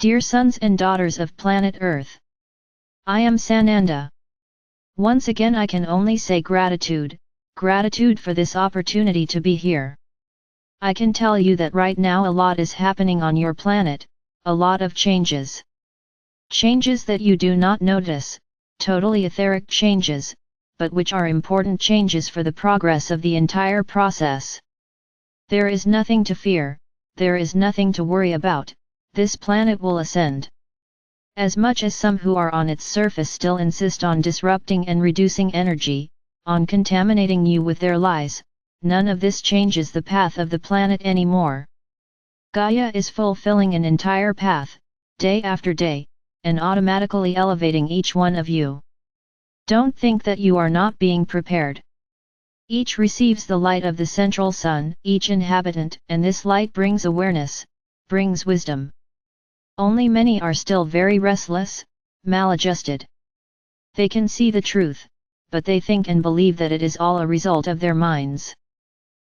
Dear sons and daughters of planet Earth, I am Sananda. Once again I can only say gratitude for this opportunity to be here. I can tell you that right now a lot is happening on your planet, a lot of changes. Changes that you do not notice, totally etheric changes, but which are important changes for the progress of the entire process. There is nothing to fear, there is nothing to worry about, this planet will ascend. As much as some who are on its surface still insist on disrupting and reducing energy, on contaminating you with their lies, none of this changes the path of the planet anymore. Gaia is fulfilling an entire path, day after day, and automatically elevating each one of you. Don't think that you are not being prepared. Each receives the light of the central sun, each inhabitant, and this light brings awareness, brings wisdom. Only many are still very restless, maladjusted. They can see the truth, but they think and believe that it is all a result of their minds.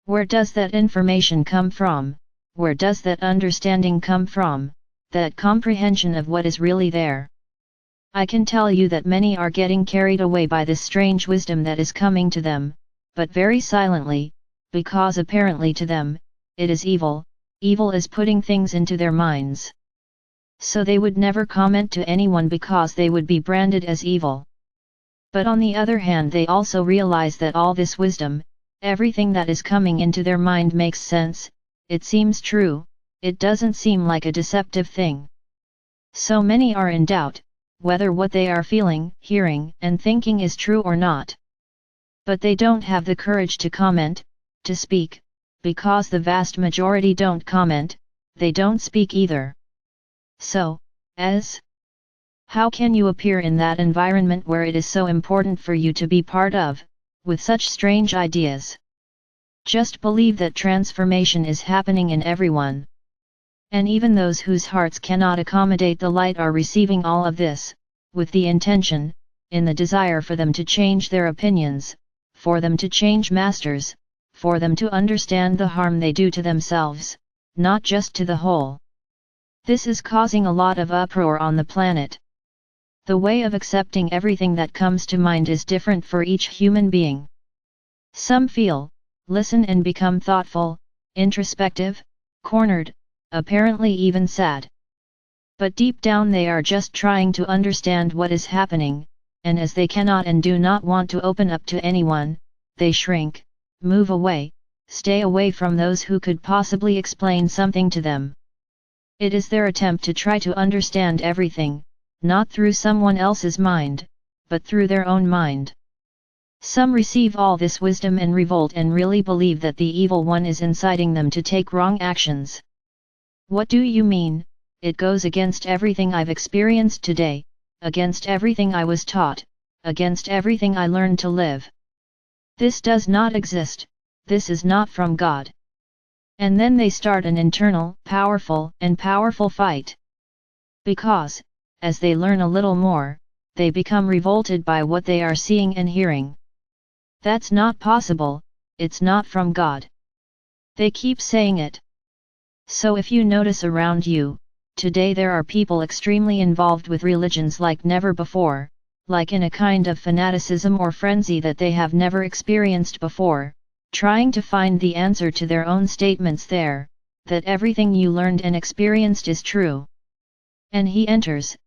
Where does that information come from? Where does that understanding come from, that comprehension of what is really there? I can tell you that many are getting carried away by this strange wisdom that is coming to them, but very silently, because apparently to them, it is evil. Evil is putting things into their minds. So they would never comment to anyone because they would be branded as evil. But on the other hand they also realize that all this wisdom, everything that is coming into their mind makes sense, it seems true, it doesn't seem like a deceptive thing. So many are in doubt, whether what they are feeling, hearing, and thinking is true or not. But they don't have the courage to comment, to speak, because the vast majority don't comment, they don't speak either. So, how can you appear in that environment where it is so important for you to be part of, with such strange ideas? Just believe that transformation is happening in everyone. And even those whose hearts cannot accommodate the light are receiving all of this, with the intention, in the desire for them to change their opinions, for them to change masters, for them to understand the harm they do to themselves, not just to the whole. This is causing a lot of uproar on the planet. The way of accepting everything that comes to mind is different for each human being. Some feel, listen and become thoughtful, introspective, cornered, apparently even sad. But deep down they are just trying to understand what is happening, and as they cannot and do not want to open up to anyone, they shrink, move away, stay away from those who could possibly explain something to them. It is their attempt to try to understand everything, not through someone else's mind, but through their own mind. Some receive all this wisdom and revolt and really believe that the evil one is inciting them to take wrong actions. What do you mean? It goes against everything I've experienced today, against everything I was taught, against everything I learned to live. This does not exist, this is not from God. And then they start an internal, powerful fight. Because, as they learn a little more, they become revolted by what they are seeing and hearing. That's not possible, it's not from God. They keep saying it. So if you notice around you, today there are people extremely involved with religions like never before, like in a kind of fanaticism or frenzy that they have never experienced before, trying to find the answer to their own statements there, that everything you learned and experienced is true. And he enters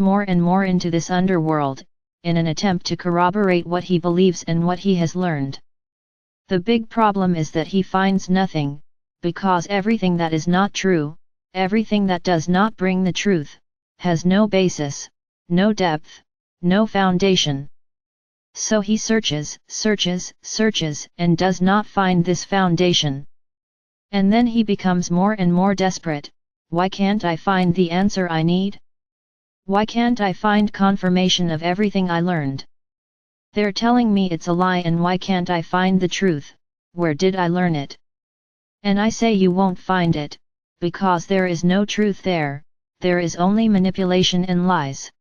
more and more into this underworld, in an attempt to corroborate what he believes and what he has learned. The big problem is that he finds nothing, because everything that is not true, everything that does not bring the truth, has no basis, no depth, no foundation. So he searches, and does not find this foundation. And then he becomes more and more desperate. Why can't I find the answer I need? Why can't I find confirmation of everything I learned? They're telling me it's a lie, and why can't I find the truth? Where did I learn it? And I say you won't find it, because there is no truth there, there is only manipulation and lies.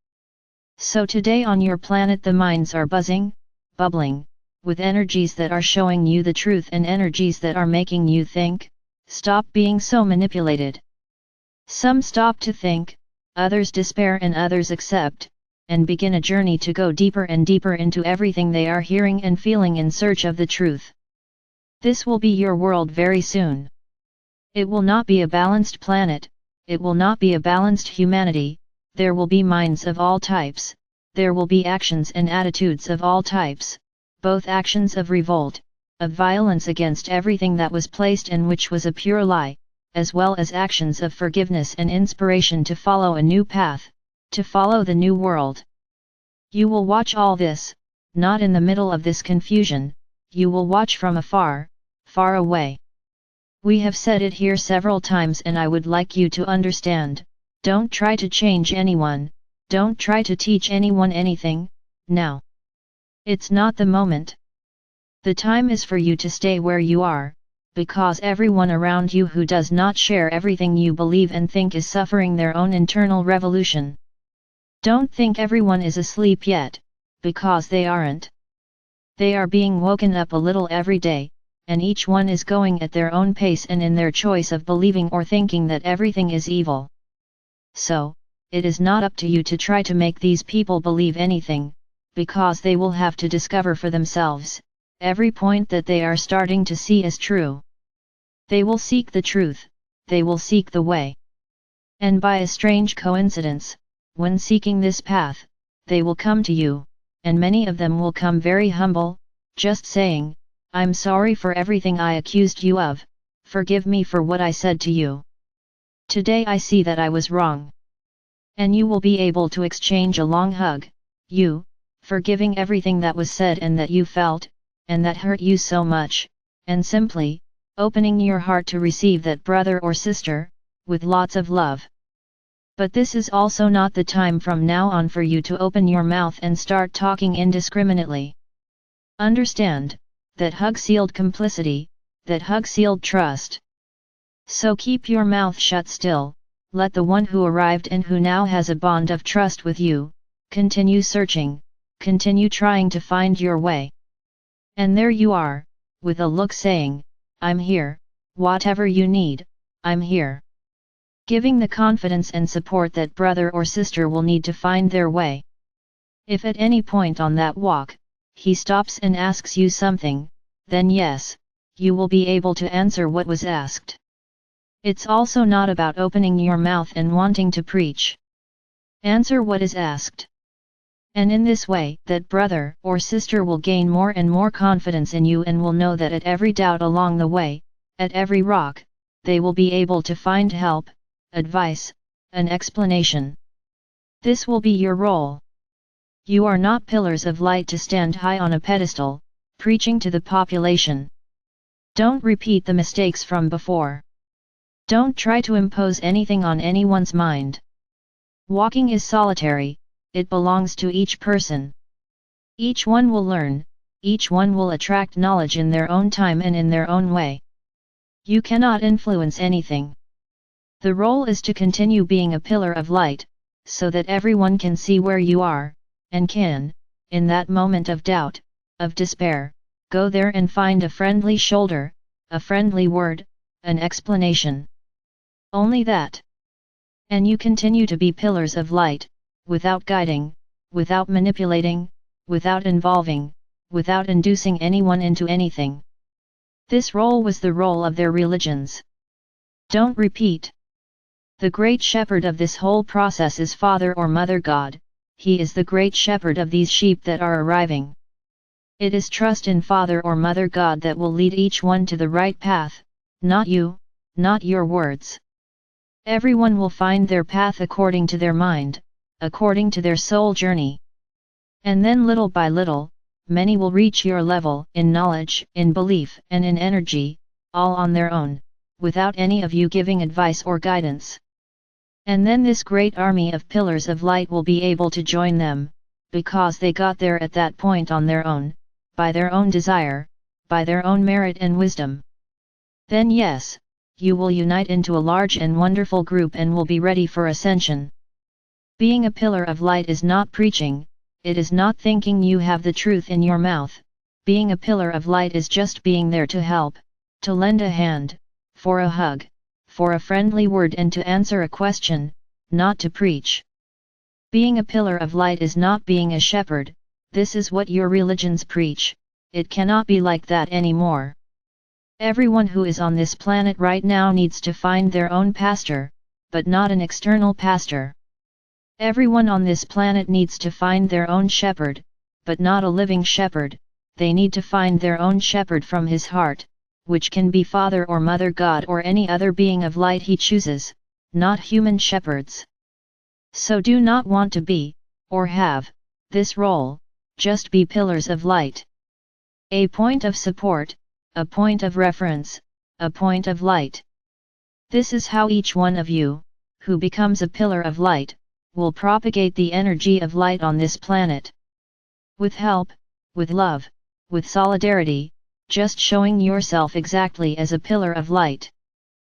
So today on your planet the minds are buzzing, bubbling, with energies that are showing you the truth and energies that are making you think. Stop being so manipulated. Some stop to think, others despair and others accept, and begin a journey to go deeper and deeper into everything they are hearing and feeling in search of the truth. This will be your world very soon. It will not be a balanced planet, it will not be a balanced humanity, there will be minds of all types, there will be actions and attitudes of all types, both actions of revolt, of violence against everything that was placed and which was a pure lie, as well as actions of forgiveness and inspiration to follow a new path, to follow the new world. You will watch all this, not in the middle of this confusion, you will watch from afar, far away. We have said it here several times and I would like you to understand, don't try to change anyone, don't try to teach anyone anything, now. It's not the moment. The time is for you to stay where you are, because everyone around you who does not share everything you believe and think is suffering their own internal revolution. Don't think everyone is asleep yet, because they aren't. They are being woken up a little every day, and each one is going at their own pace and in their choice of believing or thinking that everything is evil. So, it is not up to you to try to make these people believe anything, because they will have to discover for themselves every point that they are starting to see as true. They will seek the truth, they will seek the way. And by a strange coincidence, when seeking this path, they will come to you, and many of them will come very humble, just saying, I'm sorry for everything I accused you of, forgive me for what I said to you. Today I see that I was wrong. And you will be able to exchange a long hug, you, forgiving everything that was said and that you felt, and that hurt you so much, and simply, opening your heart to receive that brother or sister, with lots of love. But this is also not the time from now on for you to open your mouth and start talking indiscriminately. Understand, that hug sealed complicity, that hug sealed trust. So keep your mouth shut still, let the one who arrived and who now has a bond of trust with you, continue searching, continue trying to find your way. And there you are, with a look saying, I'm here, whatever you need, I'm here. Giving the confidence and support that brother or sister will need to find their way. If at any point on that walk, he stops and asks you something, then yes, you will be able to answer what was asked. It's also not about opening your mouth and wanting to preach. Answer what is asked. And in this way, that brother or sister will gain more and more confidence in you and will know that at every doubt along the way, at every rock, they will be able to find help, advice, an explanation. This will be your role. You are not pillars of light to stand high on a pedestal, preaching to the population. Don't repeat the mistakes from before. Don't try to impose anything on anyone's mind. Walking is solitary, it belongs to each person. Each one will learn, each one will attract knowledge in their own time and in their own way. You cannot influence anything. The role is to continue being a pillar of light, so that everyone can see where you are, and can, in that moment of doubt, of despair, go there and find a friendly shoulder, a friendly word, an explanation. Only that. And you continue to be pillars of light, without guiding, without manipulating, without involving, without inducing anyone into anything. This role was the role of their religions. Don't repeat. The great shepherd of this whole process is Father or Mother God, he is the great shepherd of these sheep that are arriving. It is trust in Father or Mother God that will lead each one to the right path, not you, not your words. Everyone will find their path according to their mind, according to their soul journey. And then little by little, many will reach your level in knowledge, in belief and in energy, all on their own, without any of you giving advice or guidance. And then this great army of pillars of light will be able to join them, because they got there at that point on their own, by their own desire, by their own merit and wisdom. Then yes, you will unite into a large and wonderful group and will be ready for ascension. Being a pillar of light is not preaching, it is not thinking you have the truth in your mouth. Being a pillar of light is just being there to help, to lend a hand, for a hug, for a friendly word and to answer a question, not to preach. Being a pillar of light is not being a shepherd. This is what your religions preach. It cannot be like that anymore. Everyone who is on this planet right now needs to find their own pastor, but not an external pastor. Everyone on this planet needs to find their own shepherd, but not a living shepherd. They need to find their own shepherd from his heart, which can be Father or Mother God or any other being of light he chooses, not human shepherds. So do not want to be, or have, this role, just be pillars of light. A point of support, a point of reference, a point of light. This is how each one of you, who becomes a pillar of light, will propagate the energy of light on this planet. With help, with love, with solidarity, just showing yourself exactly as a pillar of light.